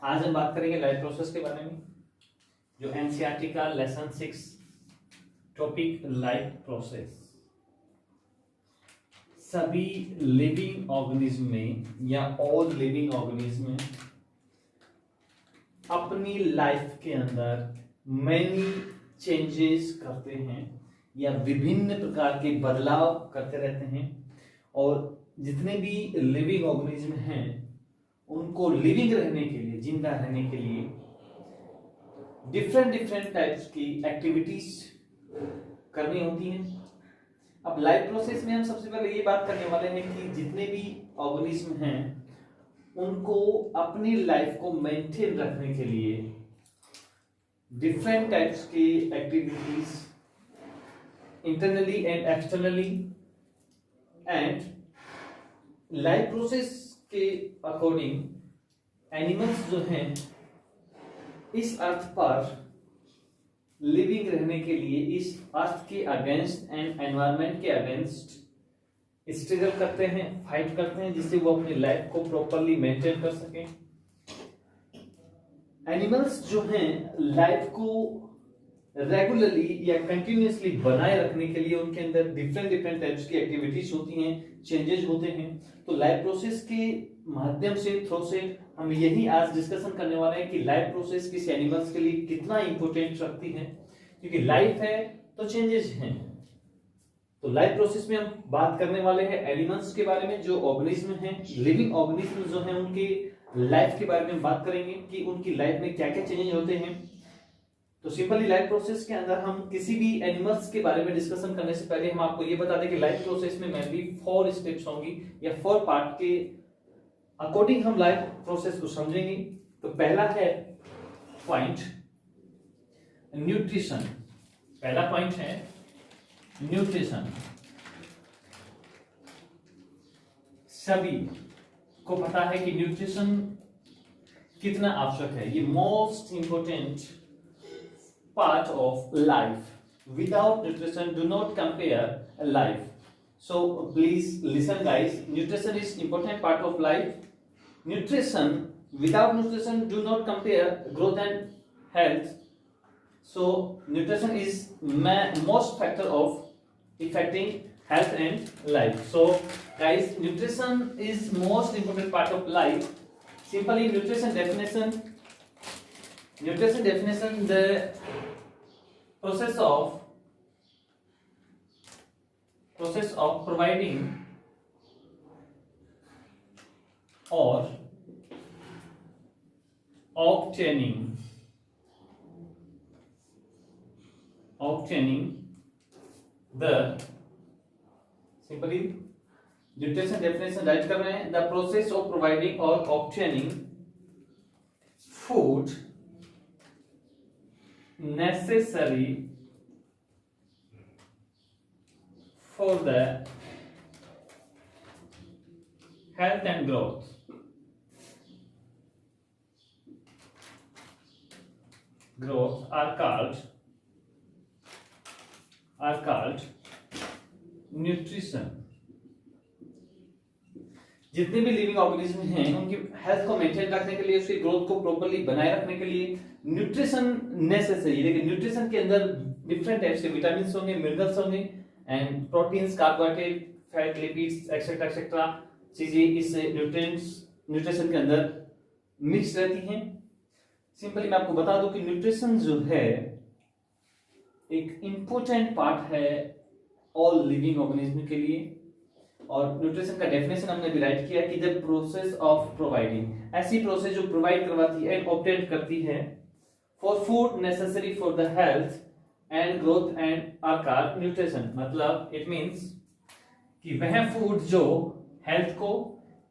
आज हम बात करेंगे लाइफ प्रोसेस के बारे में, जो एनसीईआरटी का लेसन 6 टॉपिक लाइफ प्रोसेस। सभी लिविंग ऑर्गेनिज्म में या ऑल लिविंग ऑर्गेनिज्म में अपनी लाइफ के अंदर मैनी चेंजेस करते हैं या विभिन्न प्रकार के बदलाव करते रहते हैं। और जितने भी लिविंग ऑर्गेनिज्म हैं उनको लिविंग रहने के लिए, जिंदा रहने के लिए डिफरेंट टाइप्स की एक्टिविटीज करनी होती हैं। अब लाइफ प्रोसेस में हम सबसे पहले ये बात करने वाले हैं कि जितने भी ऑर्गेनिज्म हैं उनको अपनी लाइफ को मेंटेन रखने के लिए डिफरेंट टाइप्स की activities internally and externally, and life process के अकॉर्डिंग एनिमल्स जो हैं इस अर्थ पर लिविंग रहने के लिए इस अर्थ के अगेंस्ट एंड एनवायरनमेंट के अगेंस्ट स्ट्रगल करते हैं, फाइट करते हैं, जिससे वो अपनी लाइफ को प्रॉपरली मेंटेन कर सकें। एनिमल्स जो हैं लाइफ को रेगुलरली या कंटिन्यूअसली बनाए रखने के लिए उनके अंदर डिफरेंट टाइप्स की एक्टिविटीज होती हैं, चेंजेस होते हैं। तो लाइफ प्रोसेस के माध्यम से, थ्रू से हम यही आज डिस्कशन करने वाले हैं कि लाइफ प्रोसेस किसी एनिमल्स के लिए कितना इंपॉर्टेंट रखती है, क्योंकि लाइफ है तो चेंजेस हैं। तो लाइफ प्रोसेस में हम बात करने वाले हैं एनिमल्स के बारे में, जो ऑर्गेनिज्म हैं, लिविंग ऑर्गेनिज्म जो हैं उनकी लाइफ के बारे में बात करेंगे कि उनकी लाइफ में क्या क्या चेंजेस होते हैं। तो सिंपली लाइफ प्रोसेस के अंदर हम किसी भी एनिमल्स के बारे में डिस्कशन करने से पहले हम आपको ये बता दें कि लाइफ प्रोसेस में मेनली 4 स्टेप्स होंगी या 4 पार्ट के अकॉर्डिंग हम लाइफ प्रोसेस को समझेंगे। तो पहला है पॉइंट न्यूट्रिशन। पहला पॉइंट है न्यूट्रिशन। सभी को पता है कि न्यूट्रिशन कितना आवश्यक है। ये most important part of life. Without nutrition, do not compare a life. So please listen, guys. Nutrition is important part of life. Nutrition, without nutrition, do not compare growth and health. So nutrition is most factor of affecting health and life. So guys, nutrition is most important part of life. Simply nutrition definition, the process of providing or obtaining the, simply nutrition definition right कर रहे हैं, the process of providing or obtaining food necessary for the health and growth. Are called nutrition. जितने भी living organism हैं उनकी health को maintain रखने के लिए, उसकी ग्रोथ को प्रॉपर्ली बनाए रखने के लिए न्यूट्रिशन नेसेसरी। देखिए न्यूट्रिशन के अंदर डिफरेंट टाइप्स के विटामिन्स होंगे, मिनरल्स होंगे and proteins, carbohydrate, fat, lipids etcetera etcetera चीजें इस न्यूट्रिशन के अंदर मिक्स रहती हैं। सिंपली मैं आपको बता दूं कि न्यूट्रिशन जो है एक इंपॉर्टेंट पार्ट है ऑल लिविंग ऑर्गेनिज्म के लिए। और न्यूट्रिशन का डेफिनेशन हमने भी राइट किया कि द प्रोसेस ऑफ प्रोवाइडिंग, ऐसी प्रोसेस जो प्रोवाइड करवाती है एंड ऑब्टेन करती है for food necessary for the health and growth and are called nutrition. मतलब इट मींस कि वह फूड जो हेल्थ को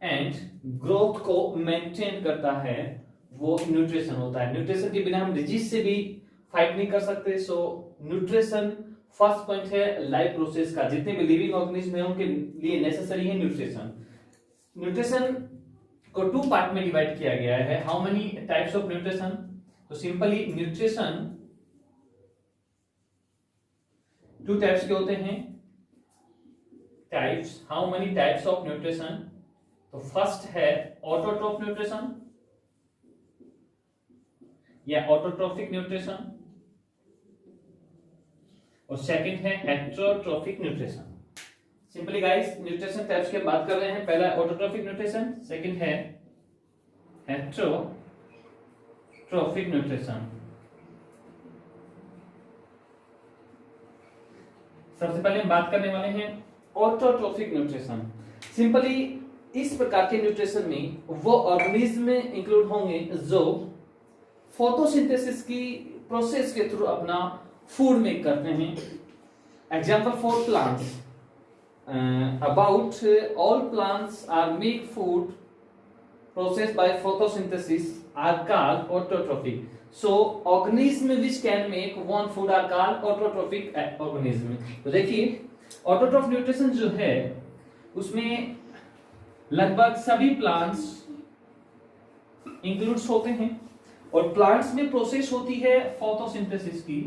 एंड ग्रोथ को मेंटेन करता है वो न्यूट्रिशन होता है। न्यूट्रिशन के बिना हम डिजीज से भी फाइट नहीं कर सकते। सो न्यूट्रिशन फर्स्ट पॉइंट है लाइफ प्रोसेस का। जितने भी लिविंग ऑर्गेनिज्म है उनके लिए नेसेसरी है न्यूट्रिशन। न्यूट्रिशन को 2 पार्ट में डिवाइड किया गया है। How many types of nutrition? तो सिंपली न्यूट्रिशन 2 टाइप्स के होते हैं। Types, how many types of nutrition? तो फर्स्ट है ऑटोट्रोफ न्यूट्रिशन या ऑटोट्रोफिक न्यूट्रिशन, और सेकंड है heterotrophic nutrition. Simply guys nutrition types की बात कर रहे हैं। पहला ऑटोट्रोफिक न्यूट्रिशन, सेकंड है हेटेरोट्रोफिक न्यूट्रिशन। सबसे पहले हम बात करने वाले हैं ऑटोट्रोफिक न्यूट्रिशन। सिंपली इस प्रकार के न्यूट्रिशन में वो ऑर्गेनिज्म में इंक्लूड होंगे जो फोटोसिंथेसिस की प्रोसेस के थ्रू अपना फूड मेक करते हैं। Example for plants, about all plants are make food processed by photosynthesis are called autotrophic. So organism which can make one food are called autotrophic organism. तो देखिए autotroph nutrition जो है उसमें लगभग सभी प्लांट्स इंक्लूड्स होते हैं और प्लांट्स में प्रोसेस होती है फोटोसिंथेसिस की।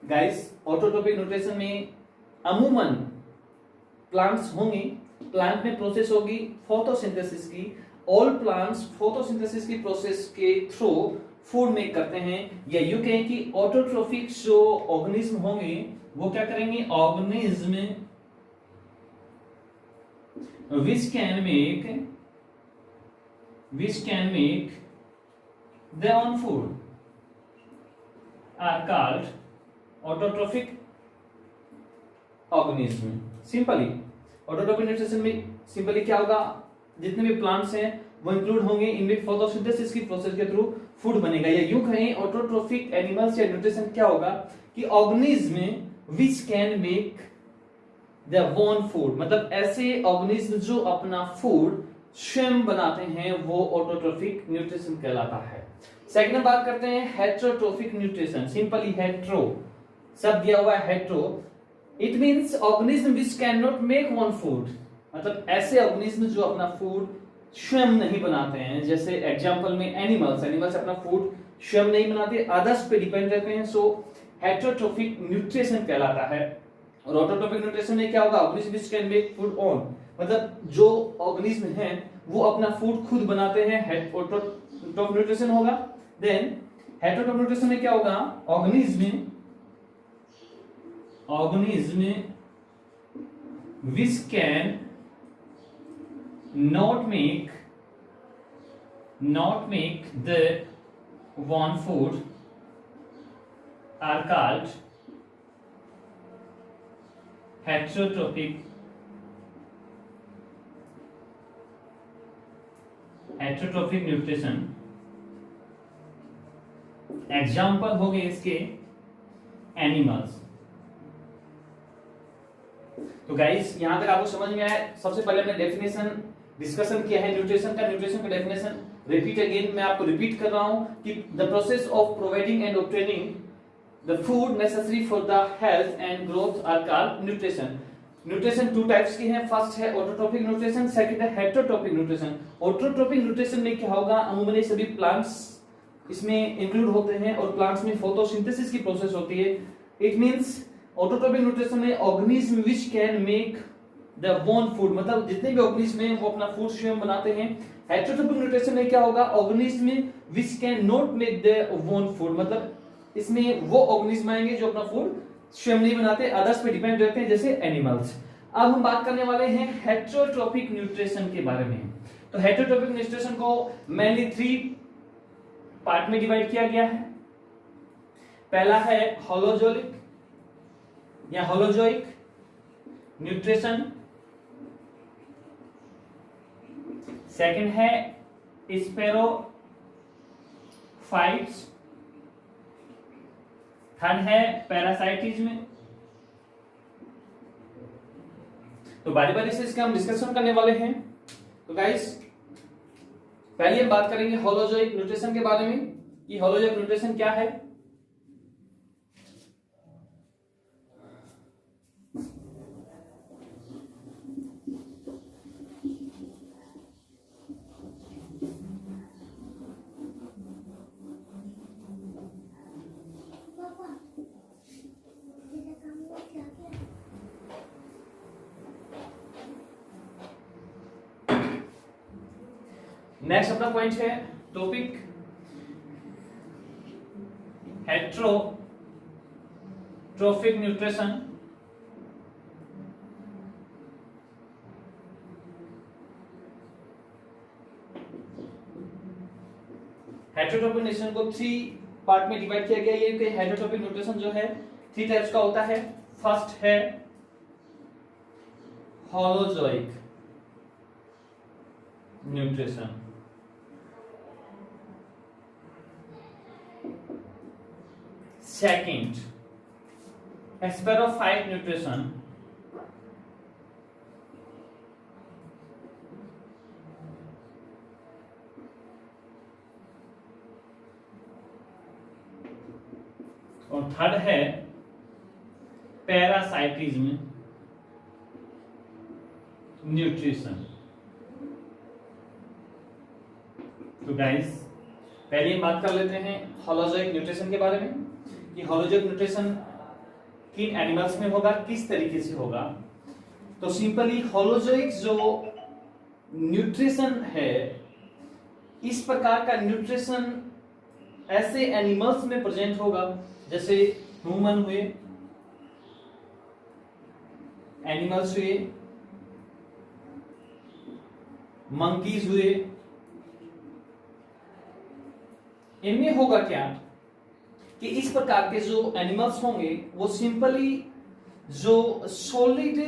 गाइस ऑटोट्रोपिक न्यूट्रिशन में अमूमन प्लांट्स होंगे, प्लांट में प्रोसेस होगी फोटोसिंथेसिस की। ऑल प्लांट्स फोटोसिंथेसिस की प्रोसेस के थ्रू फूड मेक करते हैं। या यूं कहें कि ऑटोट्रोफिक जो ऑर्गेनिज्म होंगे वो क्या करेंगे, organism which can make their own food are called autotrophic organism. Simply autotrophic nutrition में सिंपली क्या होगा, जितने भी प्लांट्स हैं वो इंक्लूड होंगे, इनमें फोटोसिंथेसिस की प्रोसेस के थ्रू फूड बनेगा। या यूं कहें ऑटोट्रोफिक एनिमल्स या न्यूट्रिशन क्या होगा कि organism which can make their own food, मतलब ऐसे ऑर्गेनिज्म जो अपना फूड स्वयं बनाते हैं वो ऑटोट्रोफिक न्यूट्रिशन कहलाता है। सेकंड में बात करते हैं हेटेरोट्रोफिक न्यूट्रिशन। सिंपली हेटेरो सब दिया हुआ है, hetero it means organism which can not make one food, मतलब ऐसे ऑर्गेनिज्म जो अपना फूड स्वयं नहीं बनाते हैं। जैसे एग्जांपल में एनिमल्स अपना फूड स्वयं नहीं बनाते, अदर्स पे डिपेंड रहते हैं। सो हेटेरोट्रोफिक न्यूट्रिशन कहलाता है। और ऑटोट्रोपिक न्यूट्रिशन में क्या होगा, organism which can make food own, मतलब जो ऑर्गेनिज्म है वो अपना फूड खुद बनाते हैं, ऑटोट्रोपिक न्यूट्रिशन होगा। देन हेटेरोट्रोपिक न्यूट्रिशन में क्या होगा, organism which can not make the one food are called heterotrophic nutrition. Example हो गए इसके एनिमल्स। तो गाइस यहां तक आपको समझ में आया। सबसे पहले हमने डेफिनेशन डिस्कशन किया है न्यूट्रिशन का डेफिनेशन रिपीट अगेन, मैं आपको रिपीट कर रहा हूं कि the process of providing and obtaining the food necessary for the health and growth are called nutrition. Nutrition two types की है, फर्स्ट है ऑटोट्रोपिक न्यूट्रिशन, सेकंड है हेटेरोट्रोपिक न्यूट्रिशन। ऑटोट्रोपिक न्यूट्रिशन में क्या होगा, अमूमन सभी प्लांट्स इसमें इंक्लूड होते हैं और प्लांट्स में फोटोसिंथेसिस की प्रोसेस होती है। इट मींस ऑटोट्रोपिक न्यूट्रिशन में organism which can make the own food, मतलब जितने भी ऑर्गेनिज्म हैं वो अपना फूड स्वयं बनाते हैं। हेटेरोट्रोपिक न्यूट्रिशन में क्या होगा, organism which can not make the own food, मतलब इसमें वो ऑर्गेनिज्म आएंगे जो अपना फूड स्वयं नहीं बनाते, अदर्स पे डिपेंड रहते हैं जैसे एनिमल्स। अब हम बात करने वाले हैं हेटेरोट्रोपिक न्यूट्रिशन के बारे में। तो हेटेरोट्रोपिक न्यूट्रिशन को मेनली 3 पार्ट में डिवाइड किया गया है। पहला है होलोजोलिक या होलोजोइक न्यूट्रिशन, सेकंड है स्पेरोफाइट्स, थर्ड है पैरासाइटिज्म। तो बारी बारी से इसका हम डिस्कशन करने वाले हैं। तो गाइस पहले हम बात करेंगे होलोजोइक न्यूट्रिशन के बारे में कि होलोजोइक न्यूट्रिशन क्या है। नेक्स्ट अपना पॉइंट है topic heterotrophic nutrition. Heterotrophic nutrition को 3 पार्ट में डिवाइड किया गया है। ये हेट्रोट्रोफिक न्यूट्रिशन जो है 3 टाइप्स का होता है। फर्स्ट है होलोजोइक न्यूट्रिशन, सेकंड स्पेरोफाइट न्यूट्रिशन, और थर्ड है पैरासाइटिज्म न्यूट्रिशन। तो गाइस पहले बात कर लेते हैं होलोजोइक न्यूट्रिशन के बारे में कि होलोजोइक न्यूट्रिशन किन एनिमल्स में होगा, किस तरीके से होगा। तो सिंपली होलोजोइक जो न्यूट्रिशन है, इस प्रकार का न्यूट्रिशन ऐसे एनिमल्स में प्रेजेंट होगा जैसे ह्यूमन हुए, एनिमल्स हुए, मंकीज हुए। इनमें होगा क्या कि इस प्रकार के जो एनिमल्स होंगे वो सिंपली जो सॉलिड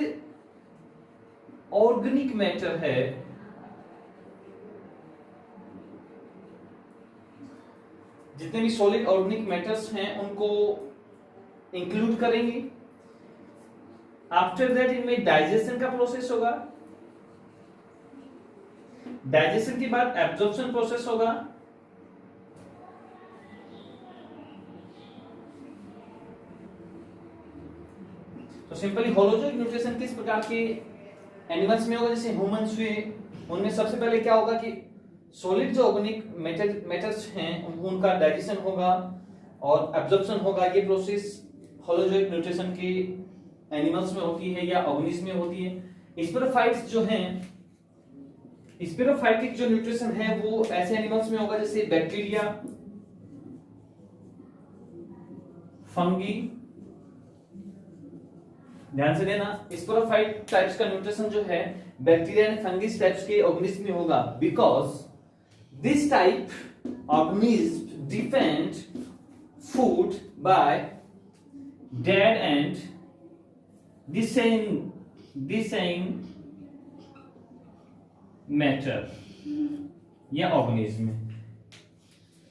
ऑर्गेनिक मैटर है, जितने भी सॉलिड ऑर्गेनिक मैटर्स हैं उनको इंक्लूड करेंगे। आफ्टर दैट इनमें डाइजेशन का प्रोसेस होगा, डाइजेशन के बाद एब्जॉर्प्शन प्रोसेस होगा, तो सिंपली होलोजोइक न्यूट्रिशन किस प्रकार के एनिमल्स में होगा, जैसे ह्यूमंस हुए, उनमें सबसे पहले क्या होगा कि सॉलिड जो ऑर्गेनिक मैटर्स हैं उनका डाइजेशन होगा और एब्जॉर्प्शन होगा। ये प्रोसेस होलोजोइक न्यूट्रिशन के एनिमल्स में होती है या ऑर्गेनिज्म में होती है। स्पोरोफाइट्स जो हैं, स्पोरोफाइटिक जो न्यूट्रिशन है वो ऐसे एनिमल्स में होगा जैसे बैक्टीरिया, फंगी। ध्यान से देना, स्पोरोफाइट टाइप्स का न्यूट्रिशन जो है बैक्टीरिया एंड फंगिस टाइप्स के ऑर्गेनिज्म में होगा, because this type organism depend food by dead and decaying matter या organism.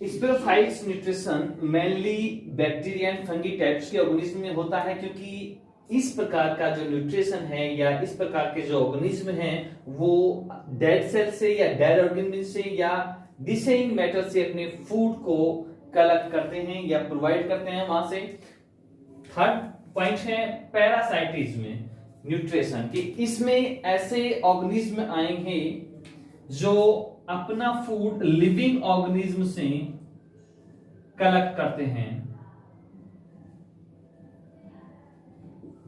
Sporophytes nutrition mainly bacteria and fungi types के ऑर्गेनिज्म में होता है, क्योंकि इस प्रकार का जो न्यूट्रिशन है या इस प्रकार के जो ऑर्गेनिज्म हैं वो डेड सेल से या डेड ऑर्गेनिज्म से या डिसेइंग मैटर से अपने फूड को कलेक्ट करते हैं या प्रोवाइड करते हैं वहां से। थर्ड पॉइंट है पैरासाइटिज्म न्यूट्रिशन, कि इसमें ऐसे ऑर्गेनिज्म आएंगे जो अपना फूड लिविंग ऑर्गेनिज्म से कलेक्ट करते हैं।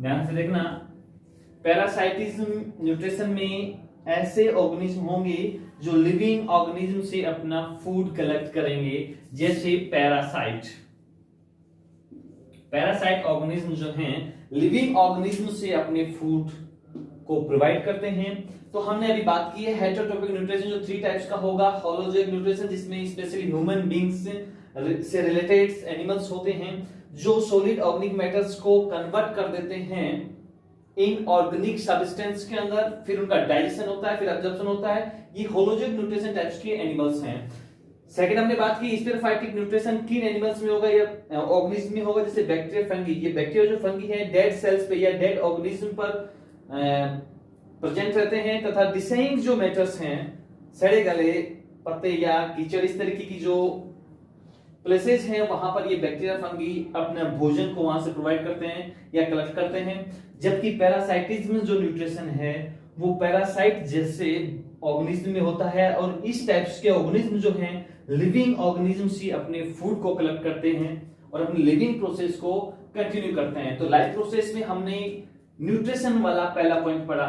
ध्यान से देखना, पैरासाइटिज्म न्यूट्रिशन में ऐसे ऑर्गेनिज्म होंगे जो लिविंग ऑर्गेनिज्म से अपना फूड कलेक्ट करेंगे, जैसे पैरासाइट ऑर्गेनिज्म जो हैं लिविंग ऑर्गेनिज्म से अपने फूड को प्रोवाइड करते हैं। तो हमने अभी बात की है हेटेरोट्रोपिक न्यूट्रिशन जो 3 टाइप्स का होगा। होलोजोइक न्यूट्रिशन जिसमें स्पेशली ह्यूमन बीइंग्स से रिलेटेड एनिमल्स होते हैं जो सॉलिड ऑर्गेनिक मैटर्स को कन्वर्ट कर देते हैं इन ऑर्गेनिक सब्सटेंस के अंदर, फिर उनका डाइजेशन होता है, फिर एब्जॉर्प्शन होता है। ये होलोजोइक न्यूट्रिशन टाइप्स के एनिमल्स हैं। सेकंड हमने बात की स्पेरोफाइटिक न्यूट्रिशन किन एनिमल्स में होगा या ऑर्गेनिज्म में होगा, जैसे बैक्टीरिया, फंगी। ये बैक्टीरिया जो फंगी है डेड सेल्स पे या डेड ऑर्गेनिज्म पर प्रेजेंट रहते हैं, तथा डिसेइंग जो मैटर्स हैं, सड़े गले पत्ते या कीचड़, इस तरीके की जो प्लेसेस हैं वहां पर ये बैक्टीरिया, फंगी अपने भोजन को वहां से प्रोवाइड करते हैं या कलेक्ट करते हैं। जबकि पैरासाइटिज्म जो न्यूट्रिशन है वो पैरासाइट जैसे ऑर्गेनिज्म में होता है, और इस टाइप्स के ऑर्गेनिज्म जो हैं लिविंग ऑर्गेनिज्म से अपने फूड को कलेक्ट करते हैं और अपनी लिविंग प्रोसेस को कंटिन्यू करते हैं। तो लाइफ प्रोसेस में हमने न्यूट्रिशन वाला पहला पॉइंट पढ़ा।